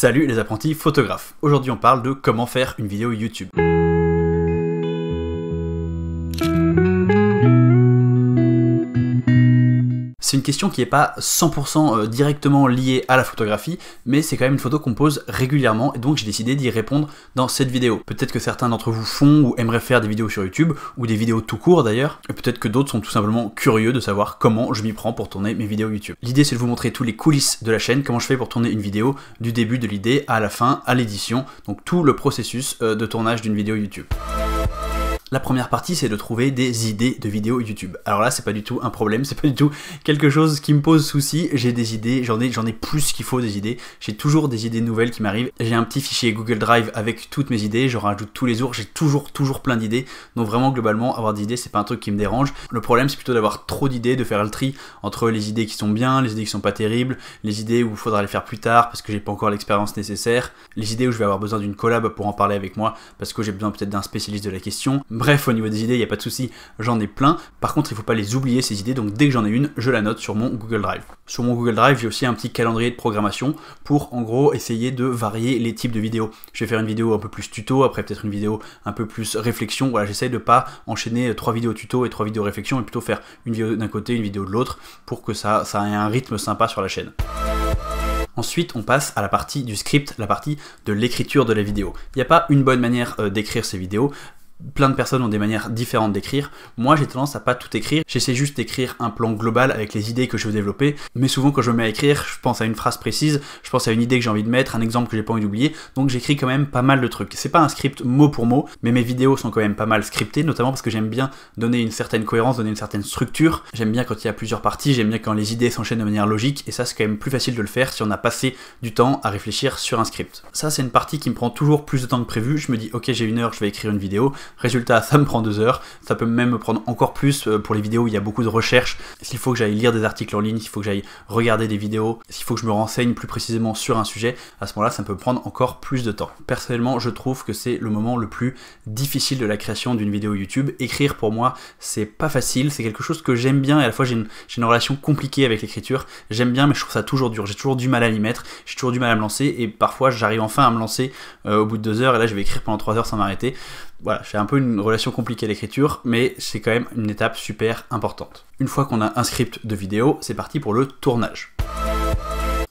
Salut les apprentis photographes. Aujourd'hui on parle de comment faire une vidéo YouTube. C'est une question qui n'est pas 100% directement liée à la photographie, mais c'est quand même une photo qu'on pose régulièrement et donc j'ai décidé d'y répondre dans cette vidéo. Peut-être que certains d'entre vous font ou aimeraient faire des vidéos sur YouTube, ou des vidéos tout court d'ailleurs, et peut-être que d'autres sont tout simplement curieux de savoir comment je m'y prends pour tourner mes vidéos YouTube. L'idée c'est de vous montrer tous les coulisses de la chaîne, comment je fais pour tourner une vidéo, du début de l'idée à la fin, à l'édition, donc tout le processus de tournage d'une vidéo YouTube. La première partie, c'est de trouver des idées de vidéos YouTube. Alors là, c'est pas du tout un problème, c'est pas du tout quelque chose qui me pose souci. J'ai des idées, j'en ai plus qu'il faut des idées. J'ai toujours des idées nouvelles qui m'arrivent. J'ai un petit fichier Google Drive avec toutes mes idées, j'en rajoute tous les jours, j'ai toujours plein d'idées. Donc vraiment, globalement, avoir des idées, c'est pas un truc qui me dérange. Le problème, c'est plutôt d'avoir trop d'idées, de faire le tri entre les idées qui sont bien, les idées qui sont pas terribles, les idées où il faudra les faire plus tard parce que j'ai pas encore l'expérience nécessaire, les idées où je vais avoir besoin d'une collab pour en parler avec moi parce que j'ai besoin peut-être d'un spécialiste de la question. Bref, au niveau des idées, il n'y a pas de souci, j'en ai plein. Par contre, il ne faut pas les oublier ces idées, donc dès que j'en ai une, je la note sur mon Google Drive. Sur mon Google Drive, j'ai aussi un petit calendrier de programmation pour en gros essayer de varier les types de vidéos. Je vais faire une vidéo un peu plus tuto, après peut-être une vidéo un peu plus réflexion. Voilà, j'essaie de pas enchaîner 3 vidéos tuto et 3 vidéos réflexion, mais plutôt faire une vidéo d'un côté, une vidéo de l'autre, pour que ça ait un rythme sympa sur la chaîne. Ensuite, on passe à la partie du script, la partie de l'écriture de la vidéo. Il n'y a pas une bonne manière d'écrire ces vidéos. Plein de personnes ont des manières différentes d'écrire. Moi, j'ai tendance à pas tout écrire. J'essaie juste d'écrire un plan global avec les idées que je veux développer. Mais souvent, quand je me mets à écrire, je pense à une phrase précise, je pense à une idée que j'ai envie de mettre, un exemple que j'ai pas envie d'oublier. Donc, j'écris quand même pas mal de trucs. C'est pas un script mot pour mot, mais mes vidéos sont quand même pas mal scriptées, notamment parce que j'aime bien donner une certaine cohérence, donner une certaine structure. J'aime bien quand il y a plusieurs parties, j'aime bien quand les idées s'enchaînent de manière logique. Et ça, c'est quand même plus facile de le faire si on a passé du temps à réfléchir sur un script. Ça, c'est une partie qui me prend toujours plus de temps que prévu. Je me dis, ok, j'ai 1 heure, je vais écrire une vidéo. Résultat, ça me prend 2 heures, ça peut même me prendre encore plus pour les vidéos où il y a beaucoup de recherches. S'il faut que j'aille lire des articles en ligne, s'il faut que j'aille regarder des vidéos, s'il faut que je me renseigne plus précisément sur un sujet, à ce moment-là, ça peut prendre encore plus de temps. Personnellement, je trouve que c'est le moment le plus difficile de la création d'une vidéo YouTube. Écrire, pour moi, c'est pas facile, c'est quelque chose que j'aime bien et à la fois j'ai une relation compliquée avec l'écriture. J'aime bien, mais je trouve ça toujours dur. J'ai toujours du mal à m'y mettre, j'ai toujours du mal à me lancer et parfois j'arrive enfin à me lancer au bout de 2 heures et là je vais écrire pendant 3 heures sans m'arrêter. Voilà, j'ai un peu une relation compliquée à l'écriture, mais c'est quand même une étape super importante. Une fois qu'on a un script de vidéo, c'est parti pour le tournage.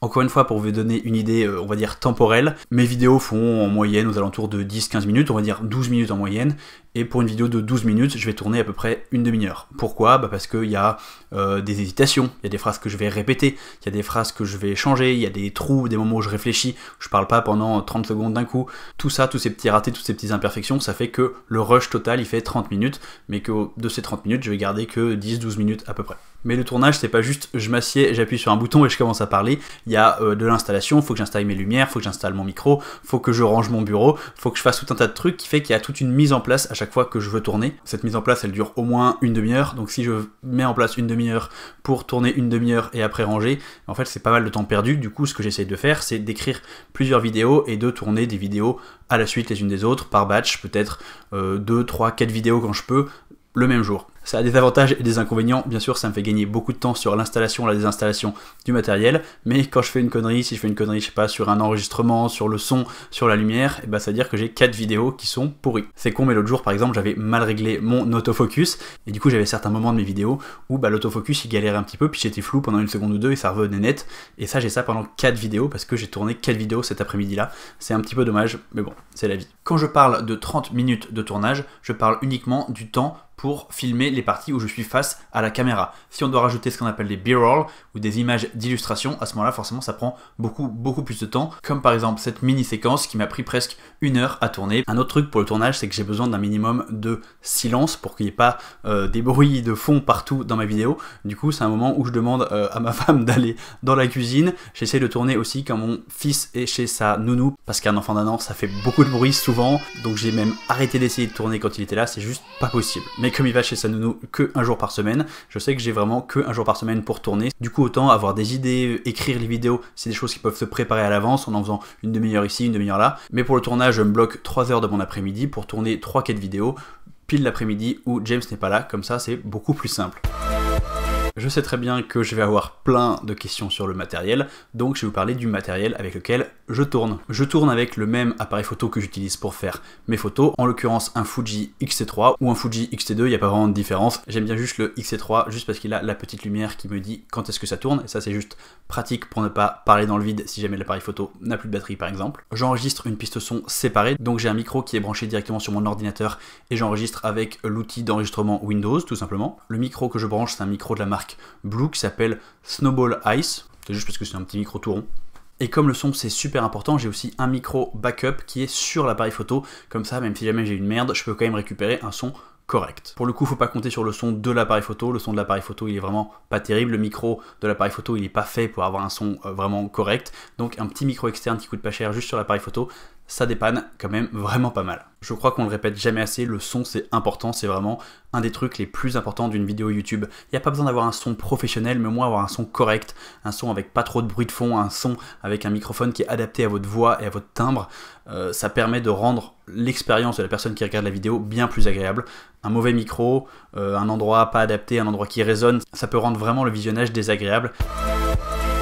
Encore une fois, pour vous donner une idée, on va dire temporelle, mes vidéos font en moyenne aux alentours de 10-15 minutes, on va dire 12 minutes en moyenne, et pour une vidéo de 12 minutes, je vais tourner à peu près une demi-heure. Pourquoi ? Parce qu'il y a des hésitations, il y a des phrases que je vais répéter, il y a des phrases que je vais changer, il y a des trous, des moments où je réfléchis, je parle pas pendant 30 secondes d'un coup. Tout ça, tous ces petits ratés, toutes ces petites imperfections, ça fait que le rush total, il fait 30 minutes, mais que de ces 30 minutes, je vais garder que 10-12 minutes à peu près. Mais le tournage, c'est pas juste je m'assieds, j'appuie sur un bouton et je commence à parler. Il y a de l'installation, il faut que j'installe mes lumières, il faut que j'installe mon micro, il faut que je range mon bureau, il faut que je fasse tout un tas de trucs qui fait qu'il y a toute une mise en place à chaque fois que je veux tourner. Cette mise en place, elle dure au moins une demi-heure, donc si je mets en place une demi-heure pour tourner une demi-heure et après ranger, en fait c'est pas mal de temps perdu. Du coup, ce que j'essaie de faire, c'est d'écrire plusieurs vidéos et de tourner des vidéos à la suite les unes des autres, par batch, peut-être 2, 3, 4 vidéos quand je peux, le même jour. Ça a des avantages et des inconvénients, bien sûr ça me fait gagner beaucoup de temps sur l'installation, la désinstallation du matériel, mais quand je fais une connerie, si je fais une connerie, je sais pas, sur un enregistrement, sur le son, sur la lumière, et bah ça veut dire que j'ai 4 vidéos qui sont pourries. C'est con, mais l'autre jour par exemple j'avais mal réglé mon autofocus, et du coup j'avais certains moments de mes vidéos où bah, l'autofocus il galérait un petit peu, puis j'étais flou pendant 1 seconde ou 2 et ça revenait net, et ça j'ai ça pendant 4 vidéos, parce que j'ai tourné 4 vidéos cet après-midi là, c'est un petit peu dommage, mais bon, c'est la vie. Quand je parle de 30 minutes de tournage, je parle uniquement du temps pour filmer les parties où je suis face à la caméra. Si on doit rajouter ce qu'on appelle des B-roll ou des images d'illustration, à ce moment-là, forcément, ça prend beaucoup plus de temps, comme par exemple cette mini-séquence qui m'a pris presque 1 heure à tourner. Un autre truc pour le tournage, c'est que j'ai besoin d'un minimum de silence pour qu'il n'y ait pas des bruits de fond partout dans ma vidéo. Du coup, c'est un moment où je demande à ma femme d'aller dans la cuisine. J'essaie de tourner aussi quand mon fils est chez sa nounou, parce qu'un enfant d'1 an, ça fait beaucoup de bruit souvent, donc j'ai même arrêté d'essayer de tourner quand il était là, c'est juste pas possible. Mais comme il va chez sa nounou que 1 jour par semaine, je sais que j'ai vraiment que 1 jour par semaine pour tourner. Du coup, autant avoir des idées, écrire les vidéos, c'est des choses qui peuvent se préparer à l'avance en faisant une demi-heure ici, une demi-heure là. Mais pour le tournage, je me bloque 3 heures de mon après-midi pour tourner 3-4 vidéos, pile l'après-midi où James n'est pas là, comme ça c'est beaucoup plus simple. Je sais très bien que je vais avoir plein de questions sur le matériel, donc je vais vous parler du matériel avec lequel je tourne. Je tourne avec le même appareil photo que j'utilise pour faire mes photos, en l'occurrence un Fuji X-T3 ou un Fuji X-T2, il n'y a pas vraiment de différence. J'aime bien juste le X-T3 juste parce qu'il a la petite lumière qui me dit quand est-ce que ça tourne, et ça c'est juste pratique pour ne pas parler dans le vide si jamais l'appareil photo n'a plus de batterie par exemple. J'enregistre une piste son séparée, donc j'ai un micro qui est branché directement sur mon ordinateur et j'enregistre avec l'outil d'enregistrement Windows tout simplement. Le micro que je branche, c'est un micro de la marque Blue qui s'appelle Snowball Ice, c'est juste parce que c'est un petit micro tout rond. Et comme le son c'est super important, j'ai aussi un micro backup qui est sur l'appareil photo, comme ça même si jamais j'ai une merde, je peux quand même récupérer un son correct. Pour le coup, faut pas compter sur le son de l'appareil photo. Le son de l'appareil photo, il est vraiment pas terrible. Le micro de l'appareil photo, il est pas fait pour avoir un son vraiment correct. Donc un petit micro externe qui coûte pas cher juste sur l'appareil photo, ça dépanne quand même vraiment pas mal. Je crois qu'on le répète jamais assez, le son c'est important, c'est vraiment un des trucs les plus importants d'une vidéo YouTube. Il n'y a pas besoin d'avoir un son professionnel, mais au moins avoir un son correct, un son avec pas trop de bruit de fond, un son avec un microphone qui est adapté à votre voix et à votre timbre. Ça permet de rendre l'expérience de la personne qui regarde la vidéo bien plus agréable. Un mauvais micro, un endroit pas adapté, un endroit qui résonne, ça peut rendre vraiment le visionnage désagréable.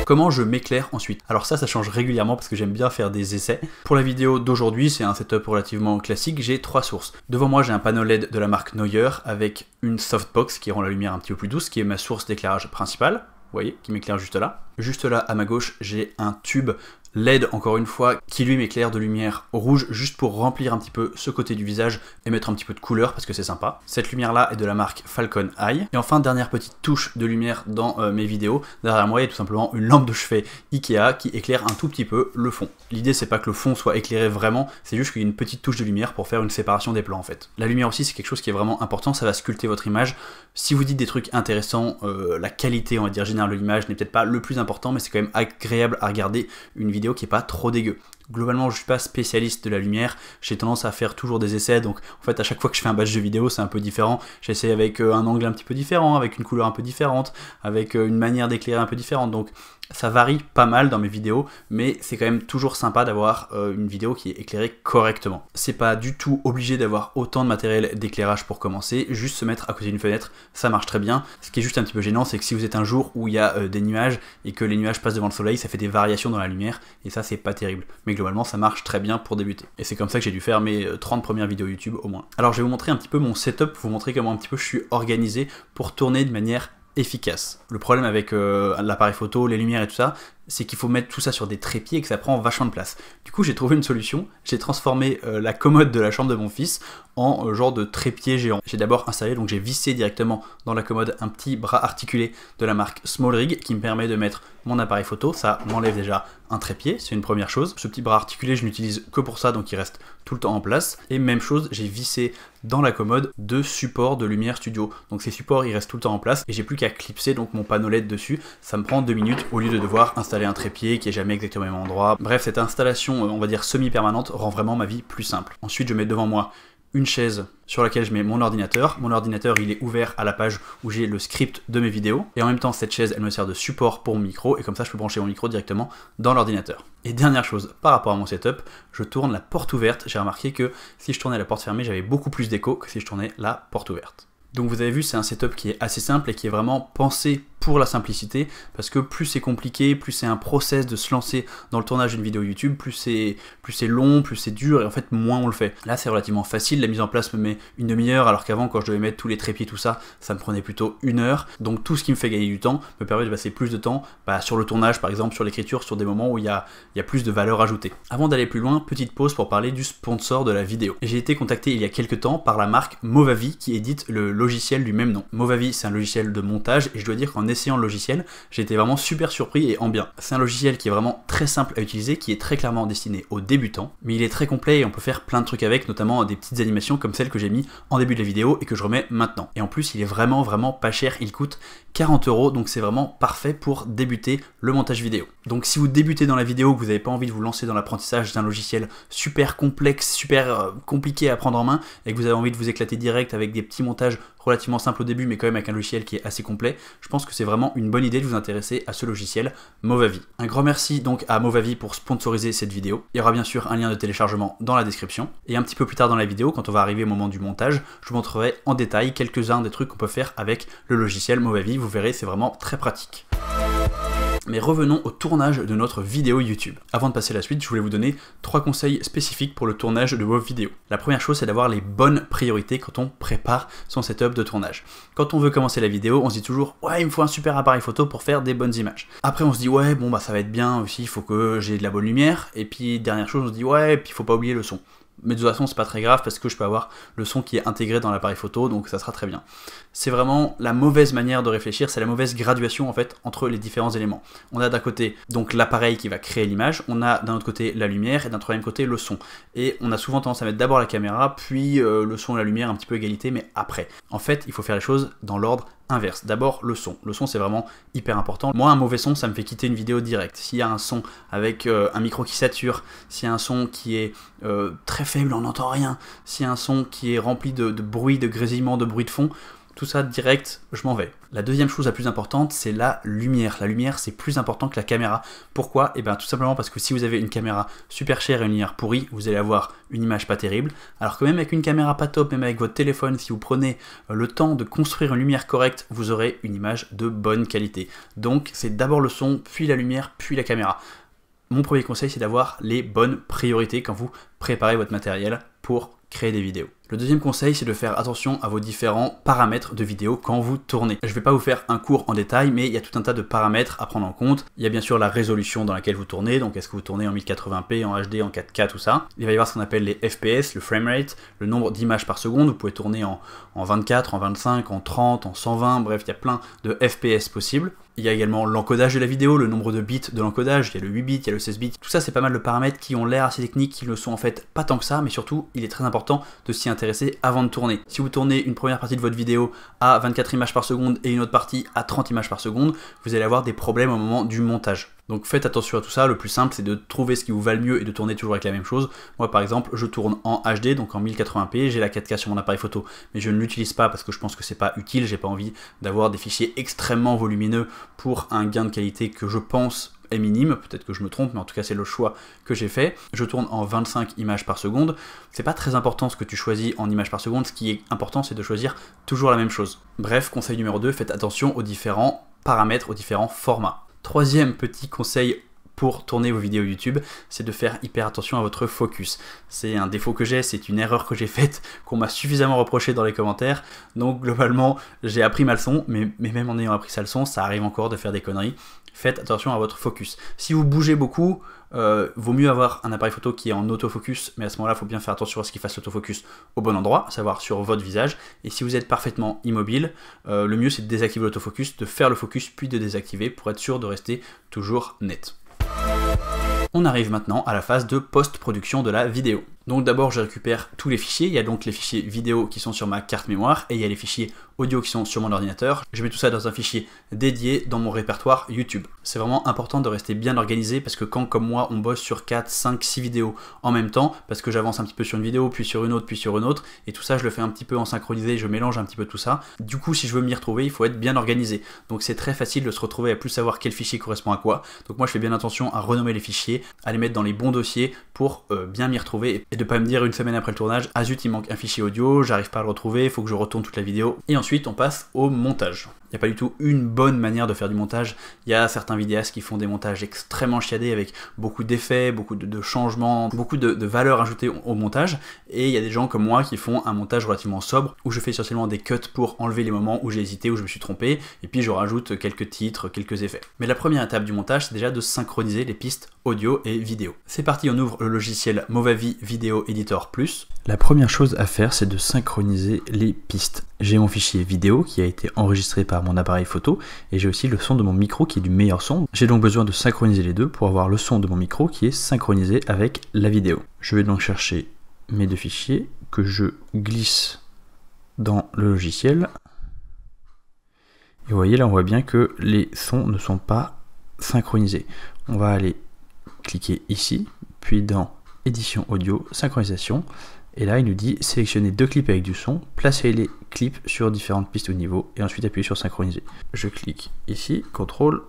Comment je m'éclaire ensuite? Alors ça change régulièrement parce que j'aime bien faire des essais. Pour la vidéo d'aujourd'hui, c'est un setup relativement classique, j'ai 3 sources. Devant moi, j'ai un panneau LED de la marque Neuer avec une softbox qui rend la lumière un petit peu plus douce, qui est ma source d'éclairage principale, vous voyez, qui m'éclaire juste là. Juste là, à ma gauche, j'ai un tube LED, encore une fois, qui lui m'éclaire de lumière rouge, juste pour remplir un petit peu ce côté du visage et mettre un petit peu de couleur, parce que c'est sympa. Cette lumière-là est de la marque Falcon Eye. Et enfin, dernière petite touche de lumière dans mes vidéos, derrière moi, il y a tout simplement une lampe de chevet Ikea qui éclaire un tout petit peu le fond. L'idée, c'est pas que le fond soit éclairé vraiment, c'est juste qu'il y a une petite touche de lumière pour faire une séparation des plans, en fait. La lumière aussi, c'est quelque chose qui est vraiment important, ça va sculpter votre image. Si vous dites des trucs intéressants, la qualité, on va dire, générale de l'image n'est peut-être pas le plus important, mais c'est quand même agréable à regarder une vidéo qui est pas trop dégueu. Globalement, je suis pas spécialiste de la lumière, j'ai tendance à faire toujours des essais, donc en fait à chaque fois que je fais un batch de vidéo c'est un peu différent, j'essaie avec un angle un petit peu différent, avec une couleur un peu différente, avec une manière d'éclairer un peu différente, donc ça varie pas mal dans mes vidéos, mais c'est quand même toujours sympa d'avoir une vidéo qui est éclairée correctement. C'est pas du tout obligé d'avoir autant de matériel d'éclairage pour commencer, juste se mettre à côté d'une fenêtre, ça marche très bien. Ce qui est juste un petit peu gênant, c'est que si vous êtes un jour où il y a des nuages et que les nuages passent devant le soleil, ça fait des variations dans la lumière, et ça c'est pas terrible. Mais globalement ça marche très bien pour débuter. Et c'est comme ça que j'ai dû faire mes 30 premières vidéos YouTube au moins. Alors je vais vous montrer un petit peu mon setup, vous montrer comment un petit peu je suis organisé pour tourner de manière efficace. Le problème avec l'appareil photo, les lumières et tout ça, c'est qu'il faut mettre tout ça sur des trépieds et que ça prend vachement de place. Du coup j'ai trouvé une solution, j'ai transformé la commode de la chambre de mon fils en genre de trépied géant. J'ai d'abord installé, donc j'ai vissé directement dans la commode un petit bras articulé de la marque SmallRig qui me permet de mettre mon appareil photo, ça m'enlève déjà un trépied, c'est une première chose. Ce petit bras articulé je n'utilise que pour ça, donc il reste tout le temps en place. Et même chose, j'ai vissé dans la commode 2 supports de lumière studio. Donc ces supports ils restent tout le temps en place et j'ai plus qu'à clipser donc mon panneau LED dessus. Ça me prend 2 minutes au lieu de devoir installer un trépied qui est jamais exactement au même endroit. Bref, cette installation on va dire semi-permanente rend vraiment ma vie plus simple. Ensuite je mets devant moi une chaise sur laquelle je mets mon ordinateur. Mon ordinateur il est ouvert à la page où j'ai le script de mes vidéos et en même temps cette chaise elle me sert de support pour mon micro et comme ça je peux brancher mon micro directement dans l'ordinateur. Et dernière chose par rapport à mon setup, je tourne la porte ouverte. J'ai remarqué que si je tournais la porte fermée j'avais beaucoup plus d'écho que si je tournais la porte ouverte. Donc vous avez vu, c'est un setup qui est assez simple et qui est vraiment pensé pour la simplicité, parce que plus c'est compliqué, plus c'est un process de se lancer dans le tournage d'une vidéo YouTube, plus c'est long, plus c'est dur, et en fait moins on le fait. Là c'est relativement facile, la mise en place me met une demi-heure, alors qu'avant quand je devais mettre tous les trépieds, tout ça, ça me prenait plutôt 1 heure. Donc tout ce qui me fait gagner du temps me permet de passer plus de temps sur le tournage par exemple, sur l'écriture, sur des moments où il y a plus de valeur ajoutée. Avant d'aller plus loin, petite pause pour parler du sponsor de la vidéo. J'ai été contacté il y a quelques temps par la marque Movavi qui édite le logiciel du même nom. Movavi c'est un logiciel de montage et je dois dire qu'en essayant le logiciel, j'ai été vraiment super surpris et en bien. C'est un logiciel qui est vraiment très simple à utiliser, qui est très clairement destiné aux débutants, mais il est très complet et on peut faire plein de trucs avec, notamment des petites animations comme celle que j'ai mis en début de la vidéo et que je remets maintenant. Et en plus, il est vraiment pas cher, il coûte 40 €, donc c'est vraiment parfait pour débuter le montage vidéo. Donc si vous débutez dans la vidéo, que vous n'avez pas envie de vous lancer dans l'apprentissage d'un logiciel super complexe, super compliqué à prendre en main, et que vous avez envie de vous éclater direct avec des petits montages relativement simples au début, mais quand même avec un logiciel qui est assez complet, je pense que c'est vraiment une bonne idée de vous intéresser à ce logiciel Movavi. Un grand merci donc à Movavi pour sponsoriser cette vidéo. Il y aura bien sûr un lien de téléchargement dans la description. Et un petit peu plus tard dans la vidéo, quand on va arriver au moment du montage, je vous montrerai en détail quelques-uns des trucs qu'on peut faire avec le logiciel Movavi. Vous verrez, c'est vraiment très pratique. Mais revenons au tournage de notre vidéo YouTube. Avant de passer à la suite, je voulais vous donner 3 conseils spécifiques pour le tournage de vos vidéos. La première chose, c'est d'avoir les bonnes priorités quand on prépare son setup de tournage. Quand on veut commencer la vidéo, on se dit toujours « Ouais, il me faut un super appareil photo pour faire des bonnes images ». Après, on se dit « Ouais, bon, bah ça va être bien aussi, il faut que j'ai de la bonne lumière ». Et puis, dernière chose, on se dit « Ouais, et puis il faut pas oublier le son ». Mais de toute façon, c'est pas très grave parce que je peux avoir le son qui est intégré dans l'appareil photo, donc ça sera très bien. C'est vraiment la mauvaise manière de réfléchir, c'est la mauvaise graduation en fait entre les différents éléments. On a d'un côté donc l'appareil qui va créer l'image, on a d'un autre côté la lumière et d'un troisième côté le son. Et on a souvent tendance à mettre d'abord la caméra, puis le son et la lumière un petit peu égalité, mais après. En fait, il faut faire les choses dans l'ordre inverse. D'abord le son. Le son c'est vraiment hyper important. Moi un mauvais son ça me fait quitter une vidéo directe. S'il y a un son avec un micro qui sature, s'il y a un son qui est très faible, on n'entend rien, s'il y a un son qui est rempli de bruit, de grésillement, de bruit de fond, tout ça direct, je m'en vais. La deuxième chose la plus importante, c'est la lumière. La lumière, c'est plus important que la caméra. Pourquoi? Eh bien, tout simplement parce que si vous avez une caméra super chère et une lumière pourrie, vous allez avoir une image pas terrible. Alors que même avec une caméra pas top, même avec votre téléphone, si vous prenez le temps de construire une lumière correcte, vous aurez une image de bonne qualité. Donc, c'est d'abord le son, puis la lumière, puis la caméra. Mon premier conseil, c'est d'avoir les bonnes priorités quand vous préparez votre matériel pour créer des vidéos. Le deuxième conseil, c'est de faire attention à vos différents paramètres de vidéo quand vous tournez. Je ne vais pas vous faire un cours en détail, mais il y a tout un tas de paramètres à prendre en compte. Il y a bien sûr la résolution dans laquelle vous tournez, donc est-ce que vous tournez en 1080p, en HD, en 4K, tout ça. Il va y avoir ce qu'on appelle les FPS, le framerate, le nombre d'images par seconde. Vous pouvez tourner en 24, en 25, en 30, en 120, bref, il y a plein de FPS possibles. Il y a également l'encodage de la vidéo, le nombre de bits de l'encodage, il y a le 8 bits, il y a le 16 bits. Tout ça, c'est pas mal de paramètres qui ont l'air assez techniques, qui ne le sont en fait pas tant que ça, mais surtout, il est très important de s'y intéresser avant de tourner. Si vous tournez une première partie de votre vidéo à 24 images par seconde et une autre partie à 30 images par seconde, vous allez avoir des problèmes au moment du montage. Donc faites attention à tout ça, le plus simple c'est de trouver ce qui vous va le mieux et de tourner toujours avec la même chose. Moi par exemple, je tourne en HD, donc en 1080p, j'ai la 4K sur mon appareil photo, mais je ne l'utilise pas parce que je pense que c'est pas utile, j'ai pas envie d'avoir des fichiers extrêmement volumineux pour un gain de qualité que je pense est minime, peut-être que je me trompe, mais en tout cas c'est le choix que j'ai fait. Je tourne en 25 images par seconde. C'est pas très important ce que tu choisis en images par seconde, ce qui est important c'est de choisir toujours la même chose. Bref, conseil numéro 2, faites attention aux différents paramètres, aux différents formats. Troisième petit conseil pour tourner vos vidéos YouTube, c'est de faire hyper attention à votre focus. C'est un défaut que j'ai, c'est une erreur que j'ai faite, qu'on m'a suffisamment reproché dans les commentaires, donc globalement j'ai appris ma leçon, mais même en ayant appris sa leçon, ça arrive encore de faire des conneries. Faites attention à votre focus. Si vous bougez beaucoup, vaut mieux avoir un appareil photo qui est en autofocus, mais à ce moment-là, il faut bien faire attention à ce qu'il fasse l'autofocus au bon endroit, à savoir sur votre visage. Et si vous êtes parfaitement immobile, le mieux c'est de désactiver l'autofocus, de faire le focus puis de désactiver pour être sûr de rester toujours net. On arrive maintenant à la phase de post-production de la vidéo. Donc d'abord je récupère tous les fichiers, il y a donc les fichiers vidéo qui sont sur ma carte mémoire et il y a les fichiers audio qui sont sur mon ordinateur. Je mets tout ça dans un fichier dédié dans mon répertoire YouTube. C'est vraiment important de rester bien organisé parce que quand comme moi on bosse sur 4, 5, 6 vidéos en même temps, parce que j'avance un petit peu sur une vidéo, puis sur une autre, et tout ça je le fais un petit peu en synchronisé, je mélange un petit peu tout ça. Du coup si je veux m'y retrouver, il faut être bien organisé. Donc c'est très facile de se retrouver à plus savoir quel fichier correspond à quoi. Donc moi je fais bien attention à renommer les fichiers, à les mettre dans les bons dossiers pour bien m'y retrouver et de pas me dire une semaine après le tournage, ah zut il manque un fichier audio, j'arrive pas à le retrouver, il faut que je retourne toute la vidéo. Et ensuite on passe au montage. Il n'y a pas du tout une bonne manière de faire du montage. Il y a certains vidéastes qui font des montages extrêmement chiadés avec beaucoup d'effets, beaucoup de changements, beaucoup de valeurs ajoutées au montage. Et il y a des gens comme moi qui font un montage relativement sobre où je fais essentiellement des cuts pour enlever les moments où j'ai hésité, où je me suis trompé. Et puis je rajoute quelques titres, quelques effets. Mais la première étape du montage, c'est déjà de synchroniser les pistes audio et vidéo. C'est parti, on ouvre le logiciel Movavi Video Editor Plus. La première chose à faire, c'est de synchroniser les pistes. J'ai mon fichier vidéo qui a été enregistré par mon appareil photo et j'ai aussi le son de mon micro qui est du meilleur son. J'ai donc besoin de synchroniser les deux pour avoir le son de mon micro qui est synchronisé avec la vidéo. Je vais donc chercher mes deux fichiers que je glisse dans le logiciel. Et vous voyez là, on voit bien que les sons ne sont pas synchronisés. On va aller cliquer ici, puis dans édition audio, synchronisation. Et là, il nous dit sélectionner 2 clips avec du son, placer les clips sur différentes pistes au niveau et ensuite appuyer sur synchroniser. Je clique ici, contrôle,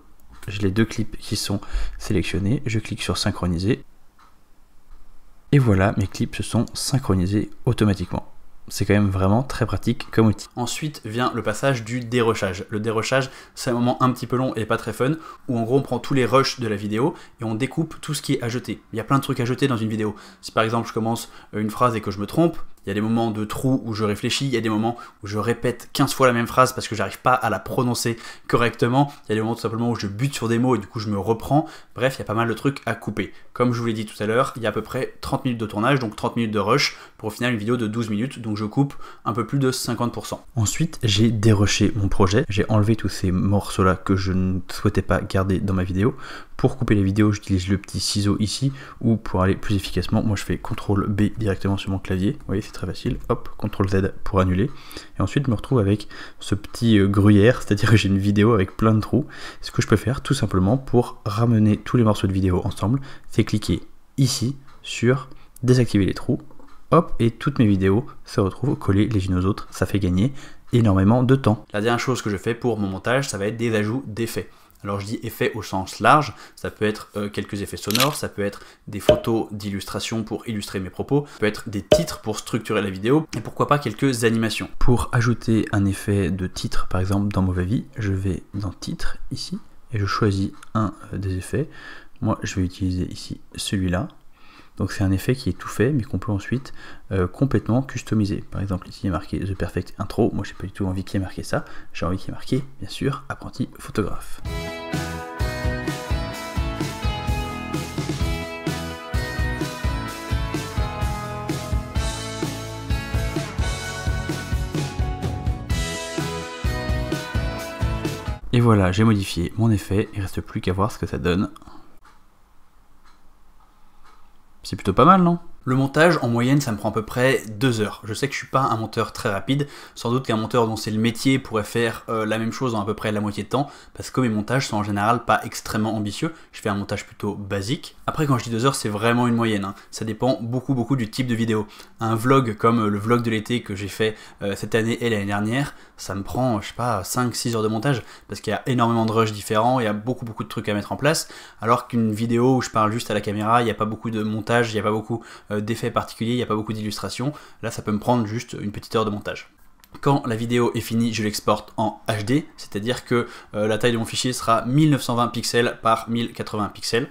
j'ai les 2 clips qui sont sélectionnés, je clique sur synchroniser. Et voilà, mes clips se sont synchronisés automatiquement. C'est quand même vraiment très pratique comme outil. Ensuite vient le passage du dérushage. Le dérushage, c'est un moment un petit peu long et pas très fun, où en gros on prend tous les rushs de la vidéo et on découpe tout ce qui est à jeter. Il y a plein de trucs à jeter dans une vidéo. Si par exemple je commence une phrase et que je me trompe, il y a des moments de trou où je réfléchis, il y a des moments où je répète 15 fois la même phrase parce que j'arrive pas à la prononcer correctement, il y a des moments tout simplement où je bute sur des mots et du coup je me reprends. Bref, il y a pas mal de trucs à couper. Comme je vous l'ai dit tout à l'heure, il y a à peu près 30 minutes de tournage, donc 30 minutes de rush, pour au final une vidéo de 12 minutes, donc je coupe un peu plus de 50%. Ensuite, j'ai dérushé mon projet, j'ai enlevé tous ces morceaux-là que je ne souhaitais pas garder dans ma vidéo. Pour couper les vidéos, j'utilise le petit ciseau ici, ou pour aller plus efficacement, moi je fais CTRL B directement sur mon clavier. Vous voyez, c'est très facile. Hop, CTRL Z pour annuler. Et ensuite, je me retrouve avec ce petit gruyère, c'est-à-dire que j'ai une vidéo avec plein de trous. Ce que je peux faire, tout simplement, pour ramener tous les morceaux de vidéo ensemble, c'est cliquer ici sur désactiver les trous. Hop, et toutes mes vidéos se retrouvent collées les unes aux autres. Ça fait gagner énormément de temps. La dernière chose que je fais pour mon montage, ça va être des ajouts d'effets. Alors je dis effets au sens large, ça peut être quelques effets sonores, ça peut être des photos d'illustration pour illustrer mes propos, ça peut être des titres pour structurer la vidéo, et pourquoi pas quelques animations. Pour ajouter un effet de titre, par exemple dans Mauvais Vie, je vais dans titre, ici, et je choisis un des effets. Moi je vais utiliser ici celui-là. Donc c'est un effet qui est tout fait, mais qu'on peut ensuite complètement customiser. Par exemple ici il est marqué The Perfect Intro, moi j'ai pas du tout envie qu'il y ait marqué ça, j'ai envie qu'il y ait marqué, bien sûr, apprenti photographe. Et voilà, j'ai modifié mon effet, il ne reste plus qu'à voir ce que ça donne. C'est plutôt pas mal, non? Le montage, en moyenne, ça me prend à peu près 2 heures. Je sais que je suis pas un monteur très rapide, sans doute qu'un monteur dont c'est le métier pourrait faire la même chose en à peu près la moitié de temps, parce que mes montages sont en général pas extrêmement ambitieux, je fais un montage plutôt basique. Après, quand je dis 2 heures, c'est vraiment une moyenne, hein. Ça dépend beaucoup du type de vidéo. Un vlog comme le vlog de l'été que j'ai fait cette année et l'année dernière, ça me prend, je sais pas, 5-6 heures de montage, parce qu'il y a énormément de rushs différents, il y a beaucoup de trucs à mettre en place, alors qu'une vidéo où je parle juste à la caméra, il n'y a pas beaucoup de montage, il n'y a pas beaucoup d'effets particuliers, il n'y a pas beaucoup d'illustrations, là ça peut me prendre juste une petite heure de montage. Quand la vidéo est finie, je l'exporte en HD, c'est-à-dire que la taille de mon fichier sera 1920 pixels par 1080 pixels.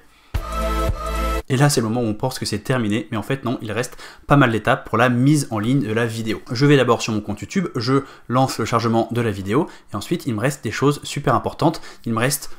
Et là, c'est le moment où on pense que c'est terminé, mais en fait non, il reste pas mal d'étapes pour la mise en ligne de la vidéo. Je vais d'abord sur mon compte YouTube, je lance le chargement de la vidéo, et ensuite il me reste des choses super importantes. Il me reste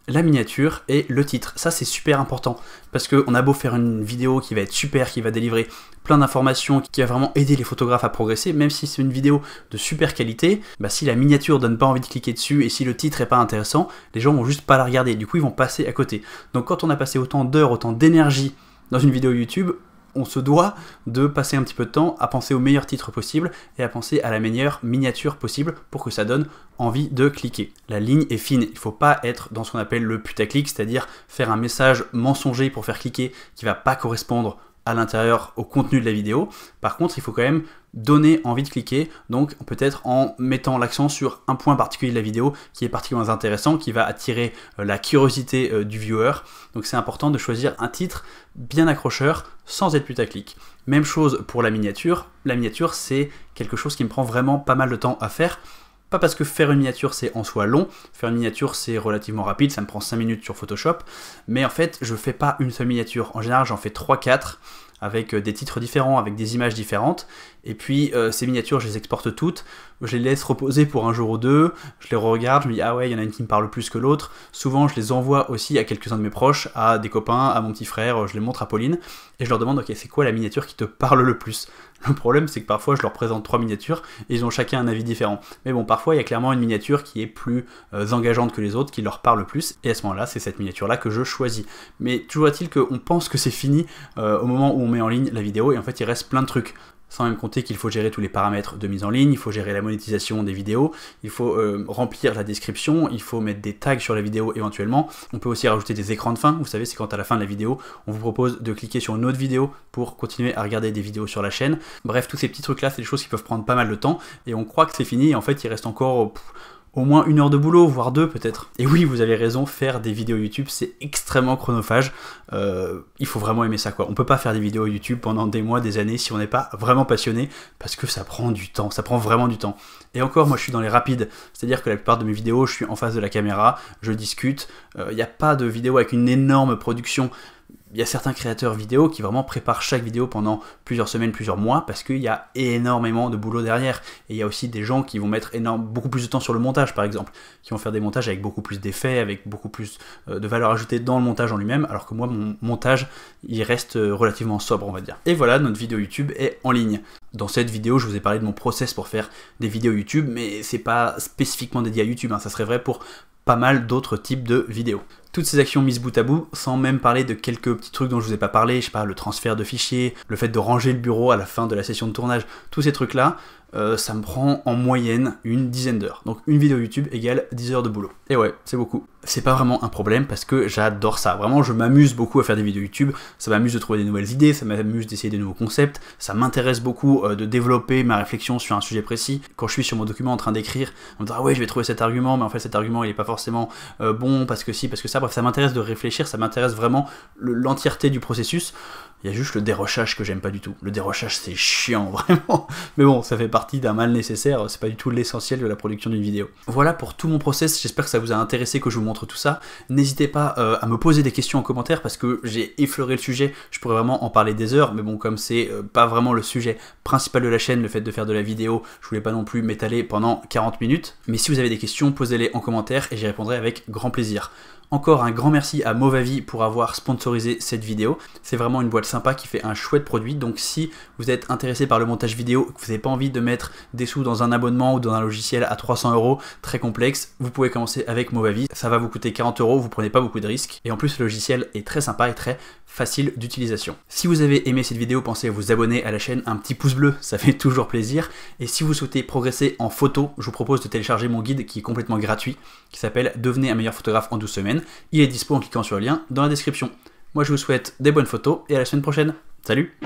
la miniature et le titre. Ça c'est super important parce qu'on a beau faire une vidéo qui va être super, qui va délivrer plein d'informations, qui va vraiment aider les photographes à progresser, même si c'est une vidéo de super qualité, bah si la miniature donne pas envie de cliquer dessus et si le titre est pas intéressant, les gens vont juste pas la regarder, du coup ils vont passer à côté. Donc quand on a passé autant d'heures, autant d'énergie dans une vidéo YouTube, on se doit de passer un petit peu de temps à penser au meilleur titre possible et à penser à la meilleure miniature possible pour que ça donne envie de cliquer. La ligne est fine, il ne faut pas être dans ce qu'on appelle le putaclic, c'est-à-dire faire un message mensonger pour faire cliquer qui ne va pas correspondre à l'intérieur au contenu de la vidéo. Par contre, il faut quand même donner envie de cliquer, donc peut-être en mettant l'accent sur un point particulier de la vidéo qui est particulièrement intéressant, qui va attirer la curiosité du viewer. Donc c'est important de choisir un titre bien accrocheur sans être putaclic. Même chose pour la miniature. La miniature, c'est quelque chose qui me prend vraiment pas mal de temps à faire. Pas parce que faire une miniature c'est en soi long, faire une miniature c'est relativement rapide, ça me prend 5 minutes sur Photoshop, mais en fait je fais pas une seule miniature, en général j'en fais 3-4, avec des titres différents, avec des images différentes, et puis ces miniatures je les exporte toutes, je les laisse reposer pour un jour ou deux, je les regarde, je me dis ah ouais il y en a une qui me parle plus que l'autre, souvent je les envoie aussi à quelques-uns de mes proches, à des copains, à mon petit frère, je les montre à Pauline, et je leur demande ok c'est quoi la miniature qui te parle le plus. Le problème c'est que parfois je leur présente 3 miniatures, et ils ont chacun un avis différent, mais bon parfois il y a clairement une miniature qui est plus engageante que les autres, qui leur parle plus, et à ce moment-là c'est cette miniature là que je choisis. Mais toujours est-il qu'on pense que c'est fini au moment où on met en ligne la vidéo, et en fait il reste plein de trucs. Sans même compter qu'il faut gérer tous les paramètres de mise en ligne, il faut gérer la monétisation des vidéos, il faut remplir la description, il faut mettre des tags sur la vidéo éventuellement. On peut aussi rajouter des écrans de fin, vous savez, c'est quand à la fin de la vidéo, on vous propose de cliquer sur une autre vidéo pour continuer à regarder des vidéos sur la chaîne. Bref, tous ces petits trucs là, c'est des choses qui peuvent prendre pas mal de temps, et on croit que c'est fini, et en fait il reste encore au moins 1 heure de boulot, voire 2 peut-être. Et oui, vous avez raison, faire des vidéos YouTube, c'est extrêmement chronophage. Il faut vraiment aimer ça, quoi. On peut pas faire des vidéos YouTube pendant des mois, des années, si on n'est pas vraiment passionné, parce que ça prend du temps, ça prend vraiment du temps. Et encore, moi je suis dans les rapides, c'est-à-dire que la plupart de mes vidéos, je suis en face de la caméra, je discute, il n'y a pas de vidéo avec une énorme production. Il y a certains créateurs vidéo qui vraiment préparent chaque vidéo pendant plusieurs semaines, plusieurs mois, parce qu'il y a énormément de boulot derrière. Et il y a aussi des gens qui vont mettre beaucoup plus de temps sur le montage, par exemple, qui vont faire des montages avec beaucoup plus d'effets, avec beaucoup plus de valeur ajoutée dans le montage en lui-même, alors que moi, mon montage, il reste relativement sobre, on va dire. Et voilà, notre vidéo YouTube est en ligne. Dans cette vidéo, je vous ai parlé de mon process pour faire des vidéos YouTube, mais c'est pas spécifiquement dédié à YouTube, hein, ça serait vrai pour pas mal d'autres types de vidéos. Toutes ces actions mises bout à bout, sans même parler de quelques petits trucs dont je vous ai pas parlé, je sais pas, le transfert de fichiers, le fait de ranger le bureau à la fin de la session de tournage, tous ces trucs-là, ça me prend en moyenne une dizaine d'heures. Donc une vidéo YouTube égale 10 heures de boulot. Et ouais, c'est beaucoup. C'est pas vraiment un problème parce que j'adore ça. Vraiment, je m'amuse beaucoup à faire des vidéos YouTube, ça m'amuse de trouver des nouvelles idées, ça m'amuse d'essayer des nouveaux concepts, ça m'intéresse beaucoup de développer ma réflexion sur un sujet précis. Quand je suis sur mon document en train d'écrire, on me dit ah ouais, je vais trouver cet argument, mais en fait cet argument il est pas forcément bon parce que si, parce que ça, bref, ça m'intéresse de réfléchir, ça m'intéresse vraiment l'entièreté du processus. Il y a juste le dérochage que j'aime pas du tout. Le dérochage c'est chiant, vraiment. Mais bon, ça fait partie d'un mal nécessaire, c'est pas du tout l'essentiel de la production d'une vidéo. Voilà pour tout mon process, j'espère que ça vous a intéressé que je vous montre tout ça. N'hésitez pas à me poser des questions en commentaire parce que j'ai effleuré le sujet, je pourrais vraiment en parler des heures, mais bon, comme c'est pas vraiment le sujet principal de la chaîne, le fait de faire de la vidéo, je voulais pas non plus m'étaler pendant 40 minutes. Mais si vous avez des questions, posez-les en commentaire et j'y répondrai avec grand plaisir. Encore un grand merci à Movavi pour avoir sponsorisé cette vidéo. C'est vraiment une boîte sympa qui fait un chouette produit. Donc si vous êtes intéressé par le montage vidéo, que vous n'avez pas envie de mettre des sous dans un abonnement ou dans un logiciel à 300 € très complexe, vous pouvez commencer avec Movavi. Ça va vous coûter 40 €, vous prenez pas beaucoup de risques. Et en plus le logiciel est très sympa et très facile d'utilisation. Si vous avez aimé cette vidéo, pensez à vous abonner à la chaîne, un petit pouce bleu, ça fait toujours plaisir. Et si vous souhaitez progresser en photo, je vous propose de télécharger mon guide qui est complètement gratuit, qui s'appelle Devenez un meilleur photographe en 12 semaines. Il est dispo en cliquant sur le lien dans la description. Moi je vous souhaite des bonnes photos et à la semaine prochaine. Salut!